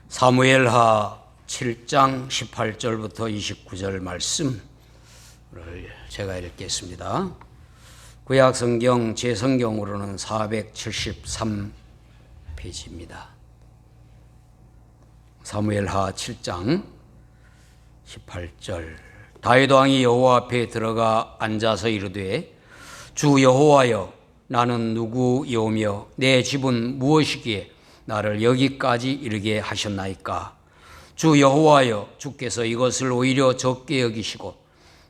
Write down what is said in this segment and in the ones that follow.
사무엘하 7장 18절부터 29절 말씀을 제가 읽겠습니다. 구약성경 제 성경으로는 473페이지입니다. 사무엘하 7장 18절. 다윗 왕이 여호와 앞에 들어가 앉아서 이르되 주 여호와여, 나는 누구이오며 내 집은 무엇이기에 나를 여기까지 이르게 하셨나이까? 주 여호와여, 주께서 이것을 오히려 적게 여기시고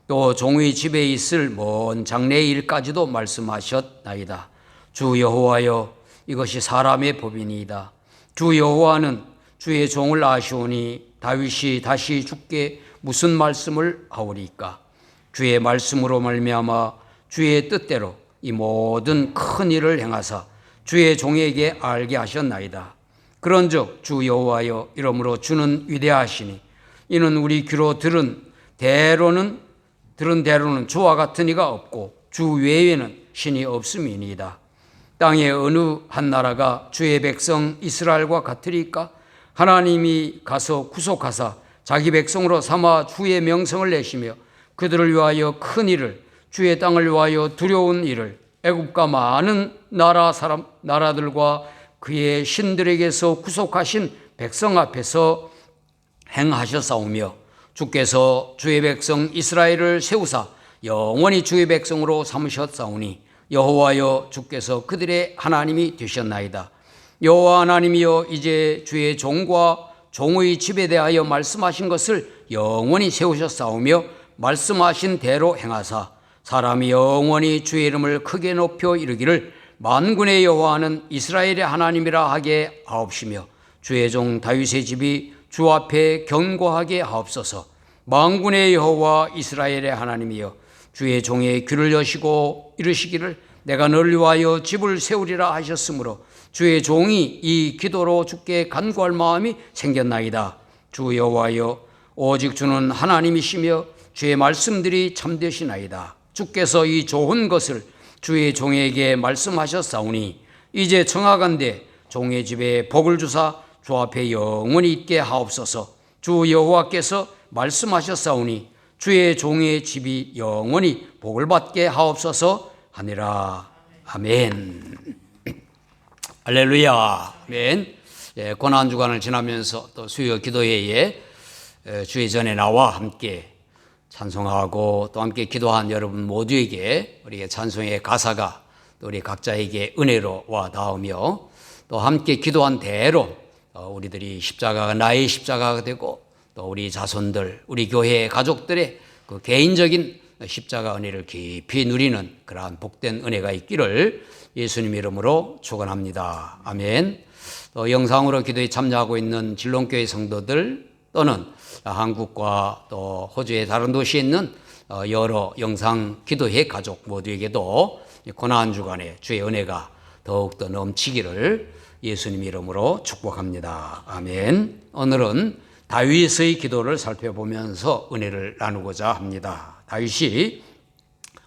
또 종의 집에 있을 먼 장래의 일까지도 말씀하셨나이다. 주 여호와여, 이것이 사람의 법이니이다. 주 여호와는 주의 종을 아시오니 다윗이 다시 주께 무슨 말씀을 하오리까? 주의 말씀으로 말미암아 주의 뜻대로 이 모든 큰 일을 행하사 주의 종에게 알게 하셨나이다. 그런즉 주 여호와여, 이러므로 주는 위대하시니 이는 우리 귀로 들은 대로는 주와 같은 이가 없고 주 외에는 신이 없음이니이다. 땅의 어느 한 나라가 주의 백성 이스라엘과 같으리까? 하나님이 가서 구속하사 자기 백성으로 삼아 주의 명성을 내시며 그들을 위하여 큰 일을, 주의 땅을 위하여 두려운 일을 애굽과 많은 나라들과 그의 신들에게서 구속하신 백성 앞에서 행하셨사오며 주께서 주의 백성 이스라엘을 세우사 영원히 주의 백성으로 삼으셨사오니 여호와여, 주께서 그들의 하나님이 되셨나이다. 여호와 하나님이여, 이제 주의 종과 종의 집에 대하여 말씀하신 것을 영원히 세우셨사오며 말씀하신 대로 행하사 사람이 영원히 주의 이름을 크게 높여 이르기를 만군의 여호와는 이스라엘의 하나님이라 하게 하옵시며 주의 종 다윗의 집이 주 앞에 견고하게 하옵소서. 만군의 여호와 이스라엘의 하나님이여, 주의 종의 귀를 여시고 이르시기를 내가 너를 위하여 집을 세우리라 하셨으므로 주의 종이 이 기도로 주께 간구할 마음이 생겼나이다. 주 여호와여, 오직 주는 하나님이시며 주의 말씀들이 참되시나이다. 주께서 이 좋은 것을 주의 종에게 말씀하셨사오니 이제 청하건대 종의 집에 복을 주사 주 앞에 영원히 있게 하옵소서. 주 여호와께서 말씀하셨사오니 주의 종의 집이 영원히 복을 받게 하옵소서 하니라. 아멘. 할렐루야. 아멘. 고난주간을 지나면서 또 수요 기도회에 주의 전에 나와 함께 찬송하고 또 함께 기도한 여러분 모두에게 우리의 찬송의 가사가 또 우리 각자에게 은혜로 와 닿으며 또 함께 기도한 대로 우리들이 십자가가 나의 십자가가 되고 또 우리 자손들, 우리 교회 가족들의 그 개인적인 십자가 은혜를 깊이 누리는 그러한 복된 은혜가 있기를 예수님 이름으로 축원합니다. 아멘. 또 영상으로 기도에 참여하고 있는 진롱교회 성도들 또는 한국과 또 호주의 다른 도시에 있는 여러 영상 기도회 가족 모두에게도 고난주간에 주의 은혜가 더욱더 넘치기를 예수님 이름으로 축복합니다. 아멘. 오늘은 다윗의 기도를 살펴보면서 은혜를 나누고자 합니다. 다윗이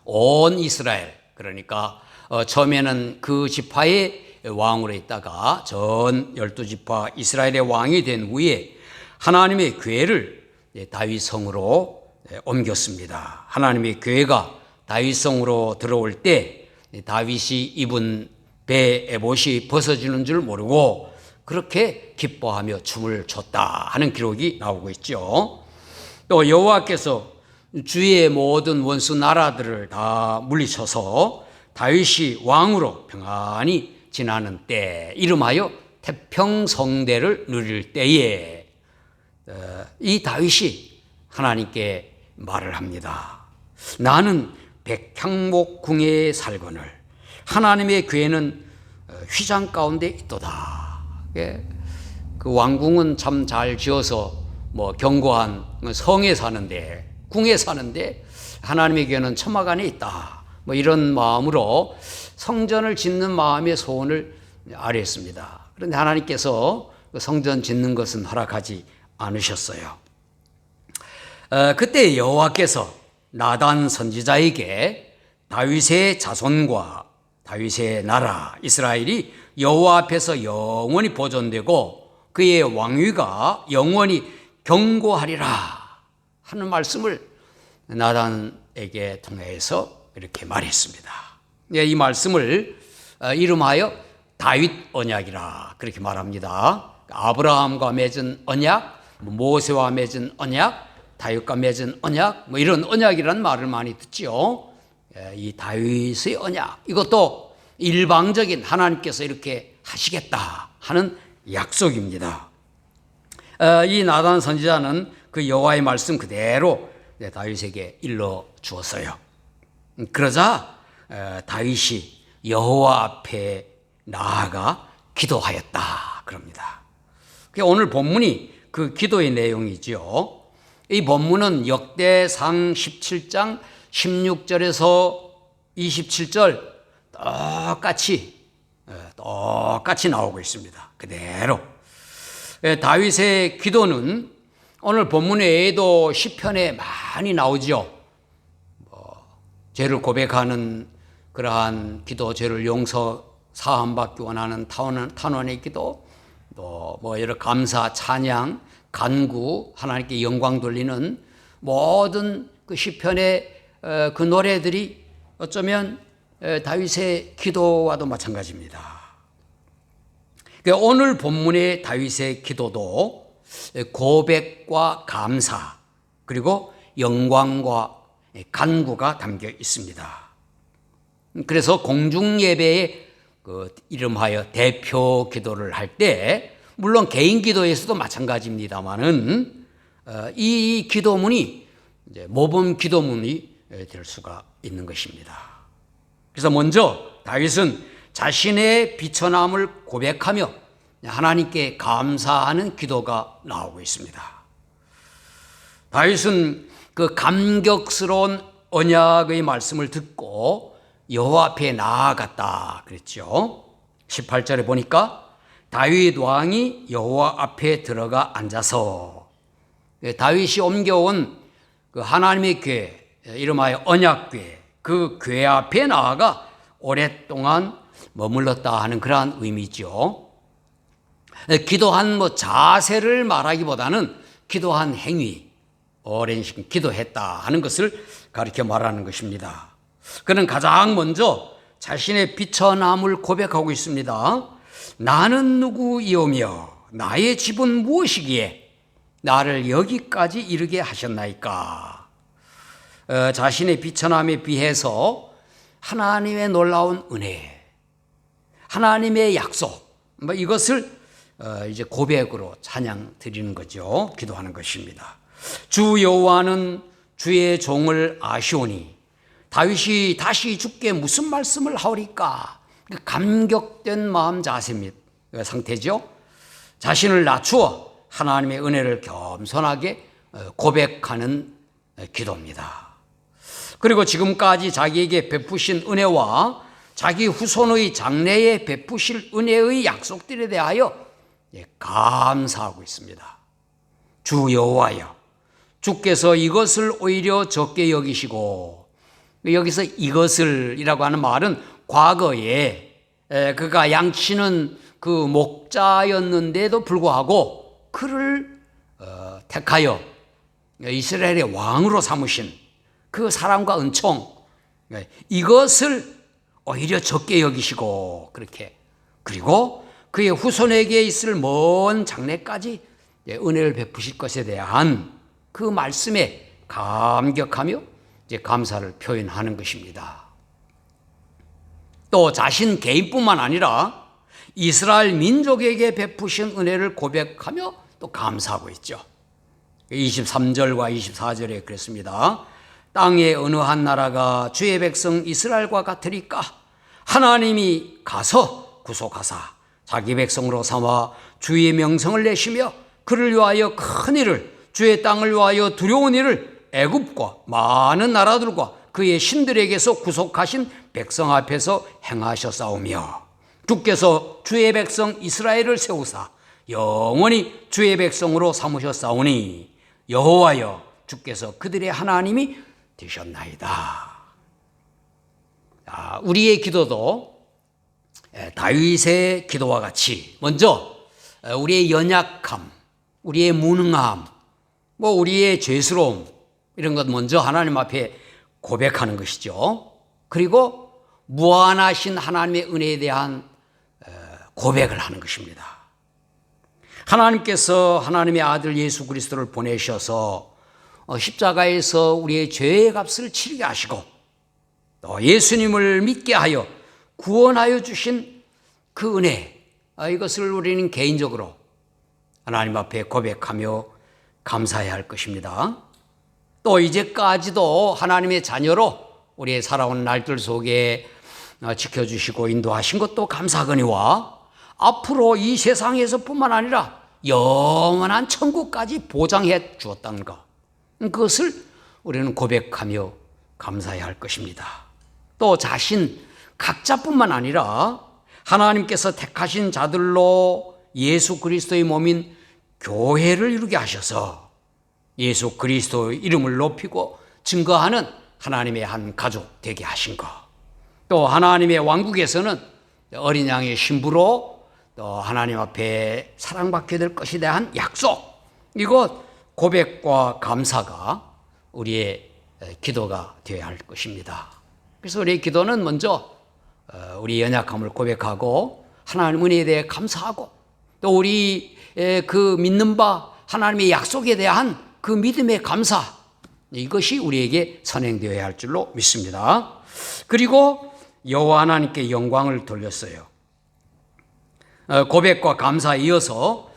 온 이스라엘, 그러니까 처음에는 그 지파의 왕으로 있다가 전 12지파 이스라엘의 왕이 된 후에 하나님의 교회를 다윗 성으로 옮겼습니다. 하나님의 교회가 다윗 성으로 들어올 때 다윗이 입은 배 에봇이 벗어지는 줄 모르고 그렇게 기뻐하며 춤을 췄다 하는 기록이 나오고 있죠. 또 여호와께서 주의 모든 원수 나라들을 다 물리쳐서 다윗이 왕으로 평안히 지나는 때, 이름하여 태평성대를 누릴 때에 이 다윗이 하나님께 말을 합니다. 나는 백향목 궁에 살거늘 하나님의 교회는 휘장 가운데 있도다. 그 왕궁은 참 잘 지어서 견고한 성에 사는데, 궁에 사는데 하나님의 교회는 천막 안에 있다. 이런 마음으로 성전을 짓는 마음의 소원을 아뢰었습니다. 그런데 하나님께서 성전 짓는 것은 허락하지 않으셨어요. 그때 여호와께서 나단 선지자에게 다윗의 자손과 다윗의 나라 이스라엘이 여호와 앞에서 영원히 보존되고 그의 왕위가 영원히 견고하리라 하는 말씀을 나단에게 통해서 이렇게 말했습니다. 이 말씀을 이름하여 다윗 언약이라 그렇게 말합니다. 아브라함과 맺은 언약, 모세와 맺은 언약, 다윗과 맺은 언약, 이런 언약이라는 말을 많이 듣죠. 이 다윗의 언약, 이것도 일방적인 하나님께서 이렇게 하시겠다 하는 약속입니다. 이 나단 선지자는 그 여호와의 말씀 그대로 다윗에게 일러 주었어요. 그러자 다윗이 여호와 앞에 나아가 기도하였다 그럽니다. 오늘 본문이 그 기도의 내용이죠. 이 본문은 역대상 17장 16절에서 27절 똑같이 나오고 있습니다. 그대로. 다윗의 기도는 오늘 본문 외에도 시편에 많이 나오죠. 죄를 고백하는 그러한 기도, 죄를 용서 사함받기 원하는 탄원의 기도, 또 여러 감사, 찬양, 간구, 하나님께 영광 돌리는 모든 그 시편의 그 노래들이 어쩌면 다윗의 기도와도 마찬가지입니다. 오늘 본문의 다윗의 기도도 고백과 감사 그리고 영광과 간구가 담겨 있습니다. 그래서 공중예배에 이름하여 대표 기도를 할 때 물론 개인 기도에서도 마찬가지입니다만은 이 기도문이 이제 모범 기도문이 될 수가 있는 것입니다. 그래서 먼저 다윗은 자신의 비천함을 고백하며 하나님께 감사하는 기도가 나오고 있습니다. 다윗은 그 감격스러운 언약의 말씀을 듣고 여호와 앞에 나아갔다 그랬죠. 18절에 보니까 다윗 왕이 여호와 앞에 들어가 앉아서 다윗이 옮겨온 그 하나님의 궤, 이름하여 언약궤, 그 궤 앞에 나아가 오랫동안 머물렀다 하는 그러한 의미죠. 기도한 자세를 말하기보다는 기도한 행위, 오랜 시간 기도했다 하는 것을 가리켜 말하는 것입니다. 그는 가장 먼저 자신의 비천함을 고백하고 있습니다. 나는 누구이오며 나의 집은 무엇이기에 나를 여기까지 이르게 하셨나이까. 자신의 비천함에 비해서 하나님의 놀라운 은혜, 하나님의 약속, 이것을 이제 고백으로 찬양 드리는 거죠. 기도하는 것입니다. 주 여호와는 주의 종을 아시오니 다윗이 다시 주께 무슨 말씀을 하오리까? 감격된 마음 자세입니다. 상태죠. 자신을 낮추어 하나님의 은혜를 겸손하게 고백하는 기도입니다. 그리고 지금까지 자기에게 베푸신 은혜와 자기 후손의 장래에 베푸실 은혜의 약속들에 대하여 감사하고 있습니다. 주 여호와여, 주께서 이것을 오히려 적게 여기시고, 여기서 이것을이라고 하는 말은 과거에 그가 양치는 그 목자였는데도 불구하고 그를 택하여 이스라엘의 왕으로 삼으신 그 사랑과 은총, 이것을 오히려 적게 여기시고 그렇게, 그리고 그의 후손에게 있을 먼 장래까지 은혜를 베푸실 것에 대한 그 말씀에 감격하며 이제 감사를 표현하는 것입니다. 또 자신 개인뿐만 아니라 이스라엘 민족에게 베푸신 은혜를 고백하며 또 감사하고 있죠. 23절과 24절에 그랬습니다. 땅의 어느 한 나라가 주의 백성 이스라엘과 같으리까? 하나님이 가서 구속하사 자기 백성으로 삼아 주의 명성을 내시며 그를 위하여 큰 일을, 주의 땅을 위하여 두려운 일을 애굽과 많은 나라들과 그의 신들에게서 구속하신 백성 앞에서 행하셨사오며, 주께서 주의 백성 이스라엘을 세우사 영원히 주의 백성으로 삼으셨사오니 여호와여, 주께서 그들의 하나님이 되셨나이다. 우리의 기도도 다윗의 기도와 같이 먼저 우리의 연약함, 우리의 무능함, 우리의 죄스러움 이런 것 먼저 하나님 앞에 고백하는 것이죠. 그리고 무한하신 하나님의 은혜에 대한 고백을 하는 것입니다. 하나님께서 하나님의 아들 예수 그리스도를 보내셔서 십자가에서 우리의 죄의 값을 치르게 하시고 또 예수님을 믿게 하여 구원하여 주신 그 은혜, 이것을 우리는 개인적으로 하나님 앞에 고백하며 감사해야 할 것입니다. 또 이제까지도 하나님의 자녀로 우리의 살아온 날들 속에 지켜주시고 인도하신 것도 감사하거니와 앞으로 이 세상에서 뿐만 아니라 영원한 천국까지 보장해 주었다는 것, 그것을 우리는 고백하며 감사해야 할 것입니다. 또 자신 각자뿐만 아니라 하나님께서 택하신 자들로 예수 그리스도의 몸인 교회를 이루게 하셔서 예수 그리스도의 이름을 높이고 증거하는 하나님의 한 가족 되게 하신 것, 또 하나님의 왕국에서는 어린 양의 신부로 또 하나님 앞에 사랑받게 될 것에 대한 약속, 이것 고백과 감사가 우리의 기도가 되어야 할 것입니다. 그래서 우리의 기도는 먼저 우리 연약함을 고백하고 하나님 은혜에 대해 감사하고 또 우리 그 믿는 바 하나님의 약속에 대한 그 믿음의 감사, 이것이 우리에게 선행되어야 할 줄로 믿습니다. 그리고 여호와 하나님께 영광을 돌렸어요. 고백과 감사에 이어서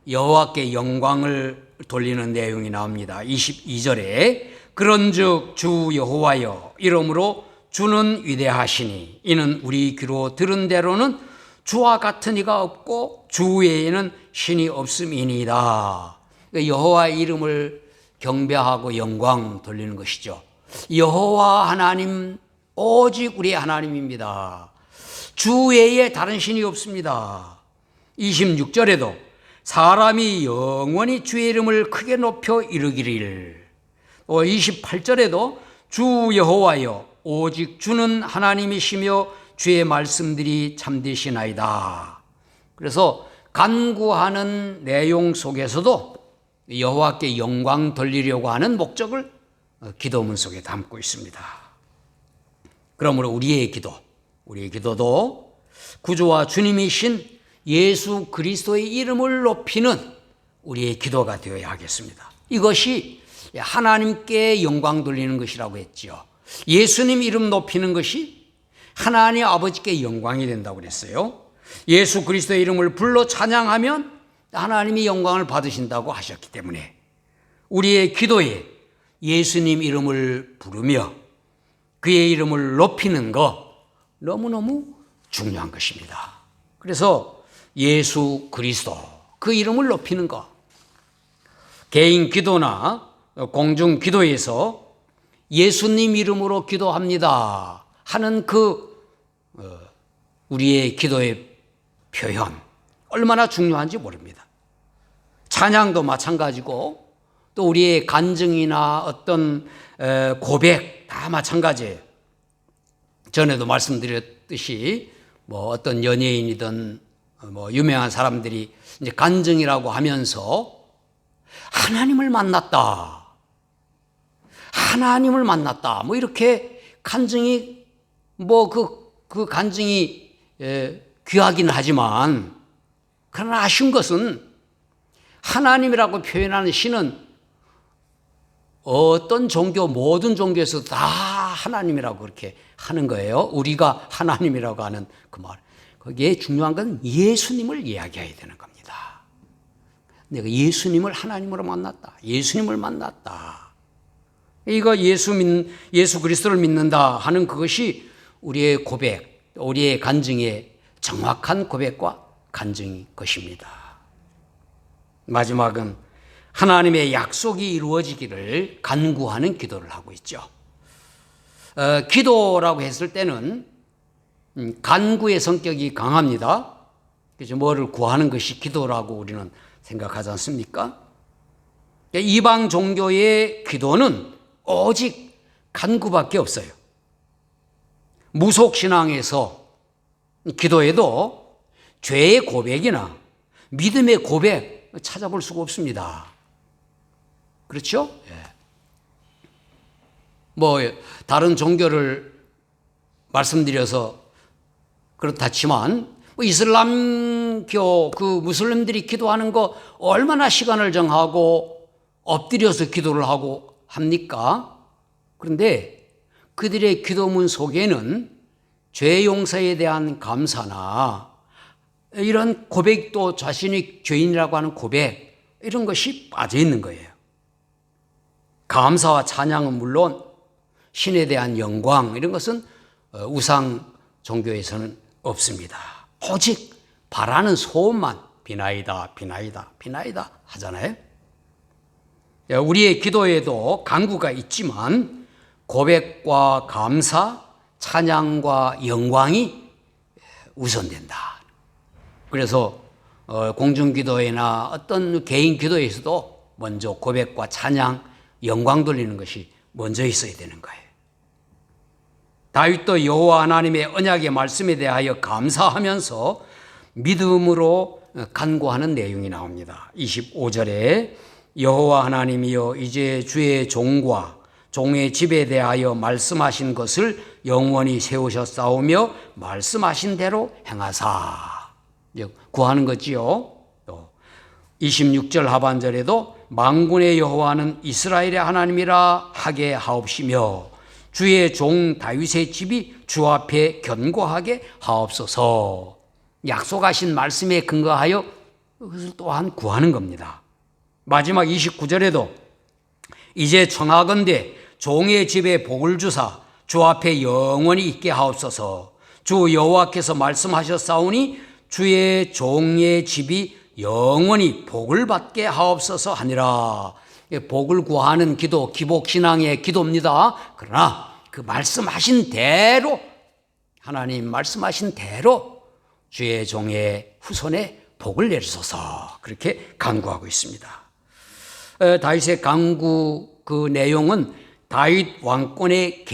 여호와께 영광을 돌리는 내용이 나옵니다. 22절에 그런즉 주 여호와여 이러므로 주는 위대하시니 이는 우리 귀로 들은 대로는 주와 같은 이가 없고 주 외에는 신이 없음이니이다. 여호와의 이름을 경배하고 영광 돌리는 것이죠. 여호와 하나님 오직 우리의 하나님입니다. 주 외에 다른 신이 없습니다. 26절에도 사람이 영원히 주의 이름을 크게 높여 이르기를, 또 28절에도 주 여호와여 오직 주는 하나님이시며 주의 말씀들이 참되시나이다. 그래서 간구하는 내용 속에서도 여호와께 영광 돌리려고 하는 목적을 기도문 속에 담고 있습니다. 그러므로 우리의 기도도 구주와 주님이신 예수 그리스도의 이름을 높이는 우리의 기도가 되어야 하겠습니다. 이것이 하나님께 영광 돌리는 것이라고 했죠. 예수님 이름 높이는 것이 하나님 아버지께 영광이 된다고 그랬어요. 예수 그리스도의 이름을 불러 찬양하면 하나님이 영광을 받으신다고 하셨기 때문에 우리의 기도에 예수님 이름을 부르며 그의 이름을 높이는 것 너무너무 중요한 것입니다. 그래서 예수 그리스도 그 이름을 높이는 것, 개인 기도나 공중 기도에서 예수님 이름으로 기도합니다 하는 그 우리의 기도의 표현 얼마나 중요한지 모릅니다. 찬양도 마찬가지고 또 우리의 간증이나 어떤 고백 다 마찬가지예요. 전에도 말씀드렸듯이 어떤 연예인이든 유명한 사람들이 이제 간증이라고 하면서 하나님을 만났다 이렇게 간증이 그 간증이 귀하긴 하지만 그러나 아쉬운 것은 하나님이라고 표현하는 신은 어떤 종교 모든 종교에서 다 하나님이라고 그렇게 하는 거예요. 우리가 하나님이라고 하는 그 말, 거기에 중요한 건 예수님을 이야기해야 되는 겁니다. 내가 예수님을 하나님으로 만났다. 예수님을 만났다. 이거 예수 그리스도를 믿는다 하는 그것이 우리의 고백, 우리의 간증의 정확한 고백과 간증인 것입니다. 마지막은 하나님의 약속이 이루어지기를 간구하는 기도를 하고 있죠. 기도라고 했을 때는 간구의 성격이 강합니다. 그래서 뭐를 구하는 것이 기도라고 우리는 생각하지 않습니까? 이방 종교의 기도는 오직 간구밖에 없어요. 무속신앙에서 기도에도 죄의 고백이나 믿음의 고백 찾아볼 수가 없습니다. 그렇죠? 다른 종교를 말씀드려서 그렇다 치면 이슬람교 그 무슬림들이 기도하는 거 얼마나 시간을 정하고 엎드려서 기도를 하고 합니까? 그런데 그들의 기도문 속에는 죄 용서에 대한 감사나 이런 고백도 자신이 죄인이라고 하는 고백 이런 것이 빠져 있는 거예요. 감사와 찬양은 물론 신에 대한 영광 이런 것은 우상 종교에서는 없습니다. 오직 바라는 소원만 비나이다 비나이다 비나이다 하잖아요. 우리의 기도에도 간구가 있지만 고백과 감사, 찬양과 영광이 우선된다. 그래서 공중기도회나 어떤 개인 기도에서도 먼저 고백과 찬양, 영광 돌리는 것이 먼저 있어야 되는 거예요. 다윗도 여호와 하나님의 언약의 말씀에 대하여 감사하면서 믿음으로 간구하는 내용이 나옵니다. 25절에 여호와 하나님이여 이제 주의 종과 종의 집에 대하여 말씀하신 것을 영원히 세우셨사오며 말씀하신 대로 행하사. 구하는 거지요. 또 26절 하반절에도 만군의 여호와는 이스라엘의 하나님이라 하게 하옵시며 주의 종 다윗의 집이 주 앞에 견고하게 하옵소서. 약속하신 말씀에 근거하여 그것을 또한 구하는 겁니다. 마지막 29절에도 이제 청하건대 종의 집에 복을 주사 주 앞에 영원히 있게 하옵소서. 주 여호와께서 말씀하셨사오니 주의 종의 집이 영원히 복을 받게 하옵소서 하니라. 복을 구하는 기도, 기복신앙의 기도입니다. 그러나 그 말씀하신 대로, 하나님 말씀하신 대로 주의 종의 후손에 복을 내주소서, 그렇게 간구하고 있습니다. 다윗의 간구 그 내용은 다윗 왕권의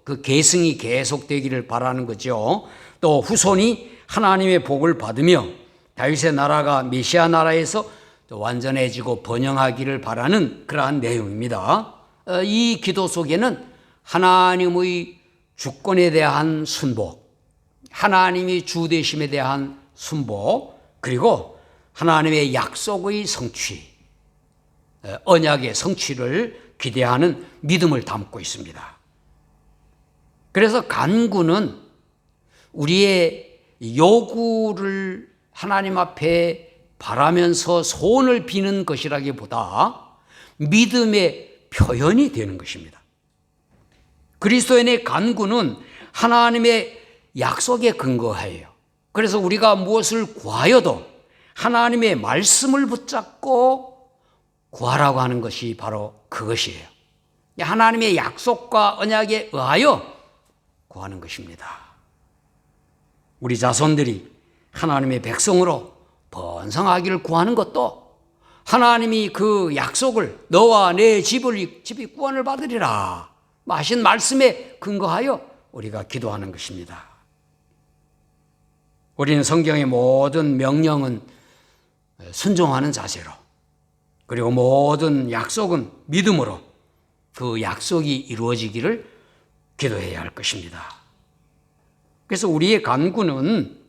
그 계승이 계속되기를 바라는 거죠. 또 후손이 하나님의 복을 받으며 다윗의 나라가 메시아 나라에서 완전해지고 번영하기를 바라는 그러한 내용입니다. 이 기도 속에는 하나님의 주권에 대한 순복, 하나님이 주 되심에 대한 순복, 그리고 하나님의 약속의 성취, 언약의 성취를 기대하는 믿음을 담고 있습니다. 그래서 간구는 우리의 요구를 하나님 앞에 바라면서 소원을 비는 것이라기보다 믿음의 표현이 되는 것입니다. 그리스도인의 간구는 하나님의 약속에 근거해요. 그래서 우리가 무엇을 구하여도 하나님의 말씀을 붙잡고 구하라고 하는 것이 바로 그것이에요. 하나님의 약속과 언약에 의하여 구하는 것입니다. 우리 자손들이 하나님의 백성으로 번성하기를 구하는 것도 하나님이 그 약속을 너와 내 집이 구원을 받으리라 하신 말씀에 근거하여 우리가 기도하는 것입니다. 우리는 성경의 모든 명령은 순종하는 자세로, 그리고 모든 약속은 믿음으로 그 약속이 이루어지기를 기도해야 할 것입니다. 그래서 우리의 간구는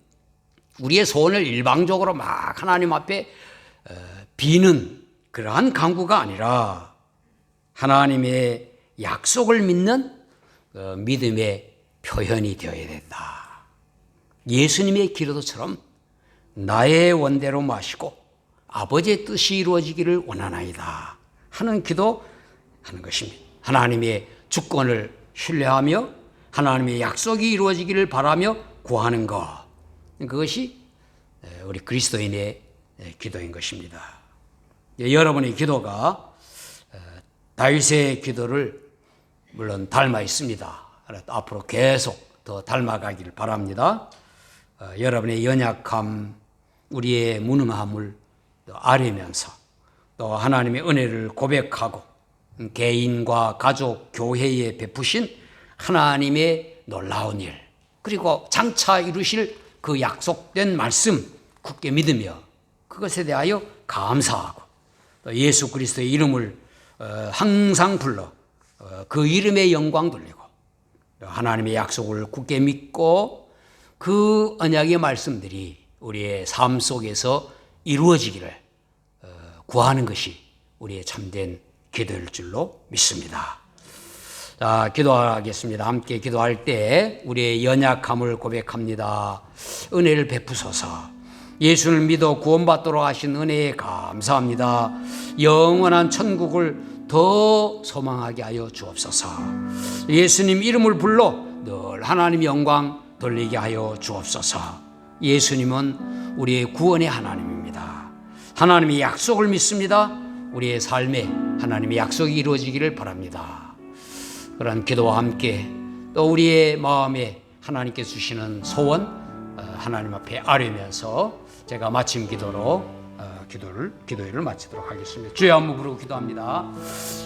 우리의 소원을 일방적으로 막 하나님 앞에 비는 그러한 간구가 아니라 하나님의 약속을 믿는 믿음의 표현이 되어야 된다. 예수님의 기도처럼 나의 원대로 마시고 아버지의 뜻이 이루어지기를 원하나이다 하는 기도하는 것입니다. 하나님의 주권을 신뢰하며 하나님의 약속이 이루어지기를 바라며 구하는 것, 그것이 우리 그리스도인의 기도인 것입니다. 여러분의 기도가 다윗의 기도를 물론 닮아 있습니다. 앞으로 계속 더 닮아가길 바랍니다. 여러분의 연약함, 우리의 무능함을 아뢰면서 또 하나님의 은혜를 고백하고 개인과 가족, 교회에 베푸신 하나님의 놀라운 일, 그리고 장차 이루실 그 약속된 말씀 굳게 믿으며 그것에 대하여 감사하고 또 예수 그리스도의 이름을 항상 불러 그 이름의 영광 돌리고 하나님의 약속을 굳게 믿고 그 언약의 말씀들이 우리의 삶 속에서 이루어지기를 구하는 것이 우리의 참된 기도일 줄로 믿습니다. 자, 기도하겠습니다. 함께 기도할 때 우리의 연약함을 고백합니다. 은혜를 베푸소서. 예수를 믿어 구원받도록 하신 은혜에 감사합니다. 영원한 천국을 더 소망하게 하여 주옵소서. 예수님 이름을 불러 늘 하나님의 영광 돌리게 하여 주옵소서. 예수님은 우리의 구원의 하나님입니다. 하나님의 약속을 믿습니다. 우리의 삶에 하나님의 약속이 이루어지기를 바랍니다. 그런 기도와 함께 또 우리의 마음에 하나님께 주시는 소원 하나님 앞에 아뢰면서 제가 마침 기도로 기도회를 마치도록 하겠습니다. 주여 한번 부르고 기도합니다.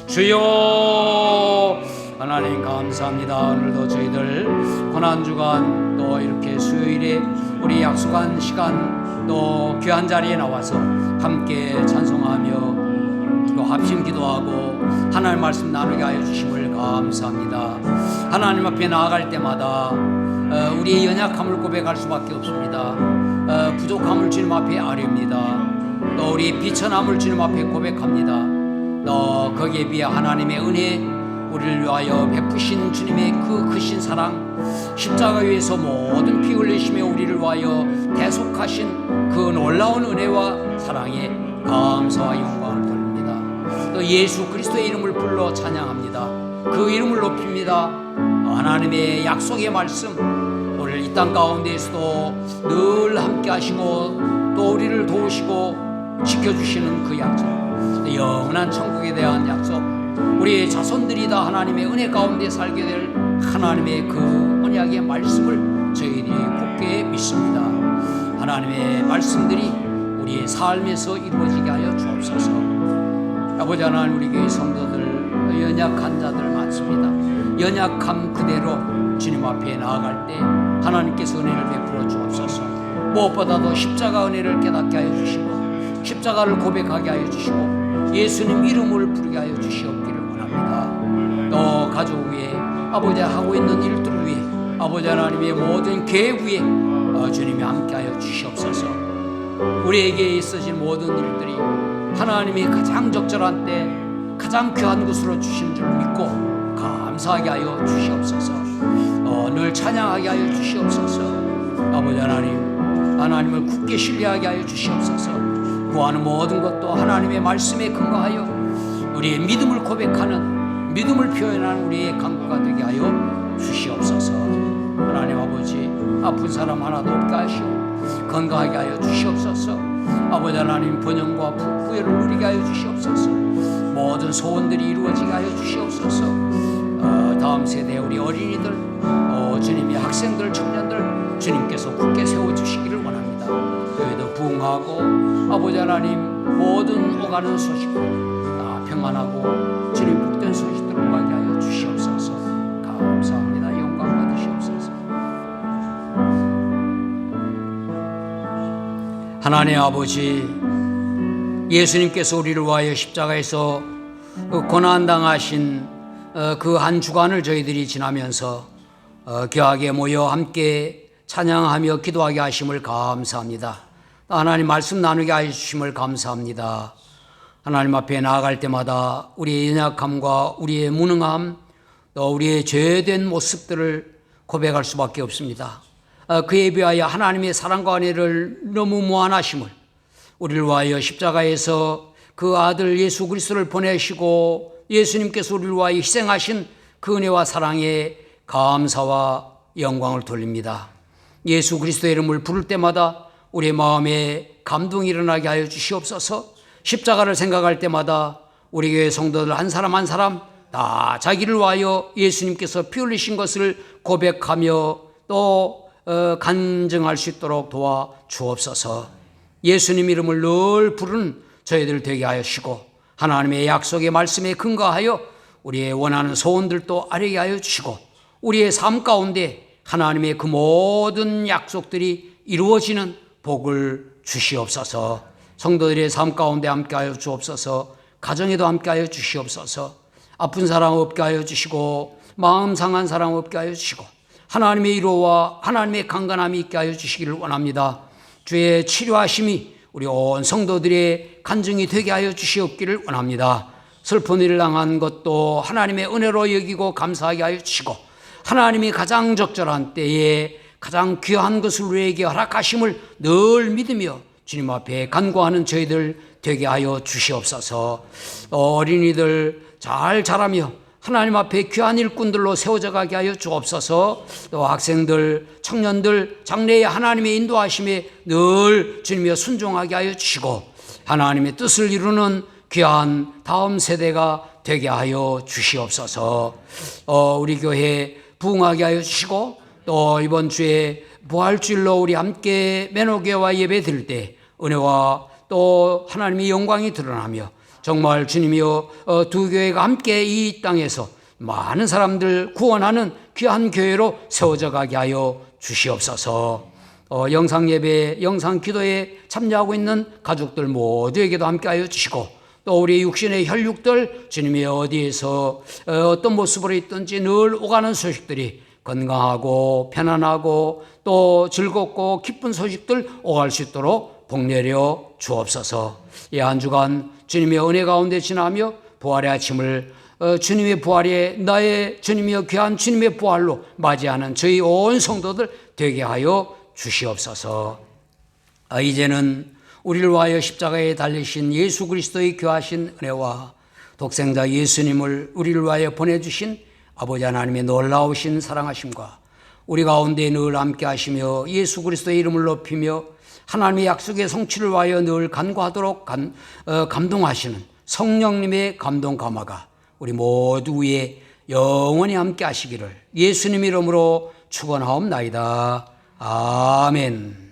주여 하나님 감사합니다. 오늘도 저희들 고난주간 또 이렇게 수요일에 우리 약속한 시간 또 귀한 자리에 나와서 함께 찬송하며 또 합심 기도하고 하나님 말씀 나누게 하여 주심을 감사합니다. 하나님 앞에 나아갈 때마다 우리의 연약함을 고백할 수밖에 없습니다. 부족함을 주님 앞에 아뢰옵니다. 또 우리 비천함을 주님 앞에 고백합니다. 또 거기에 비해 하나님의 은혜 우리를 위하여 베푸신 주님의 그 크신 사랑 십자가 위에서 모든 피 흘리시며 우리를 위하여 대속하신 그 놀라운 은혜와 사랑에 감사와 영광을 돌립니다. 또 예수 그리스도의 이름을 불러 찬양합니다. 그 이름을 높입니다. 하나님의 약속의 말씀 오늘 이 땅 가운데에서도 늘 함께 하시고 또 우리를 도우시고 지켜주시는 그 약속, 영원한 천국에 대한 약속, 우리의 자손들이 다 하나님의 은혜 가운데 살게 될 하나님의 그 언약의 말씀을 저희들이 굳게 믿습니다. 하나님의 말씀들이 우리의 삶에서 이루어지게 하여 주옵소서. 아버지 하나님, 우리 교회 성도들 연약한 자들 많습니다. 연약함 그대로 주님 앞에 나아갈 때 하나님께서 은혜를 베풀어 주옵소서. 무엇보다도 십자가 은혜를 깨닫게 하여 주시고 십자가를 고백하게 하여 주시고 예수님 이름을 부르게 하여 주시옵기를 원합니다. 또 가족 위에 아버지 하고 있는 일들 위에 아버지 하나님의 모든 계획 위에 주님이 함께 하여 주시옵소서. 우리에게 있어진 모든 일들이 하나님이 가장 적절한 때 가장 귀한 것으로 주신 줄 믿고 감사하게 하여 주시옵소서. 늘 찬양하게 하여 주시옵소서. 아버지 하나님을 굳게 신뢰하게 하여 주시옵소서. 구하는 모든 것도 하나님의 말씀에 근거하여 우리의 믿음을 고백하는 믿음을 표현하는 우리의 간구가 되게 하여 주시옵소서. 하나님 아버지, 아픈 사람 하나도 없게 하시오 건강하게 하여 주시옵소서. 아버지 하나님, 번영과 부귀를 누리게 하여 주시옵소서. 모든 소원들이 이루어지게 하여 주시옵소서. 다음 세대 우리 어린이들, 주님의 학생들, 청년들 주님께서 굳게 세워주시기를 원합니다. 저희도 부흥하고 아버지 하나님 모든 오가는 소식들 다 평안하고 주님 복된 소식들을 오가게 하여 주시옵소서. 감사합니다. 영광 받으시옵소서. 하나님 아버지, 예수님께서 우리를 위하여 십자가에서 고난당하신 그 한 주간을 저희들이 지나면서 귀하게 모여 함께 찬양하며 기도하게 하심을 감사합니다. 하나님 말씀 나누게 하심을 감사합니다. 하나님 앞에 나아갈 때마다 우리의 연약함과 우리의 무능함 또 우리의 죄된 모습들을 고백할 수밖에 없습니다. 그에 비하여 하나님의 사랑과 은혜를 너무 무한하심을 우리를 위하여 십자가에서 그 아들 예수 그리스도를 보내시고 예수님께서 우리를 위하여 희생하신 그 은혜와 사랑에 감사와 영광을 돌립니다. 예수 그리스도의 이름을 부를 때마다 우리의 마음에 감동이 일어나게 하여 주시옵소서. 십자가를 생각할 때마다 우리 교회 성도들 한 사람 한 사람 다 자기를 위하여 예수님께서 피 흘리신 것을 고백하며 또 간증할 수 있도록 도와 주옵소서. 예수님 이름을 늘 부르는 저희들 되게 하시고 하나님의 약속의 말씀에 근거하여 우리의 원하는 소원들도 아뢰게 하여 주시고 우리의 삶 가운데 하나님의 그 모든 약속들이 이루어지는 복을 주시옵소서. 성도들의 삶 가운데 함께하여 주옵소서. 가정에도 함께하여 주시옵소서. 아픈 사람 없게 하여 주시고 마음 상한 사람 없게 하여 주시고 하나님의 위로와 하나님의 강건함이 있게 하여 주시기를 원합니다. 주의 치료하심이 우리 온 성도들의 간증이 되게 하여 주시옵기를 원합니다. 슬픈 일을 당한 것도 하나님의 은혜로 여기고 감사하게 하여 주시고 하나님이 가장 적절한 때에 가장 귀한 것을 우리에게 허락하심을 늘 믿으며 주님 앞에 간구하는 저희들 되게 하여 주시옵소서. 어린이들 잘 자라며 하나님 앞에 귀한 일꾼들로 세워져 가게 하여 주옵소서. 또 학생들, 청년들 장래에 하나님의 인도하심에 늘 주님의 순종하게 하여 주시고 하나님의 뜻을 이루는 귀한 다음 세대가 되게 하여 주시옵소서. 우리 교회 부흥하게 하여 주시고 또 이번 주에 부활주일로 우리 함께 매너교회와 예배 드릴 때 은혜와 또 하나님의 영광이 드러나며 정말 주님이여 두 교회가 함께 이 땅에서 많은 사람들 구원하는 귀한 교회로 세워져 가게 하여 주시옵소서. 영상 예배, 영상 기도에 참여하고 있는 가족들 모두에게도 함께 하여 주시고 또 우리 육신의 혈육들 주님이 어디에서 어떤 모습으로 있든지 늘 오가는 소식들이 건강하고 편안하고 또 즐겁고 기쁜 소식들 오갈 수 있도록 복내려 주옵소서. 이 한 주간 주님의 은혜 가운데 지나며 부활의 아침을 주님의 부활에 나의 주님이여 귀한 주님의 부활로 맞이하는 저희 온 성도들 되게 하여 주시옵소서. 이제는 우리를 위하여 십자가에 달리신 예수 그리스도의 귀하신 은혜와 독생자 예수님을 우리를 위하여 보내주신 아버지 하나님의 놀라우신 사랑하심과 우리 가운데 늘 함께 하시며 예수 그리스도의 이름을 높이며 하나님의 약속의 성취를 위하여 늘 간구하도록 감동하시는 성령님의 감동 감화가 우리 모두 위에 영원히 함께 하시기를 예수님 이름으로 축원하옵나이다. 아멘.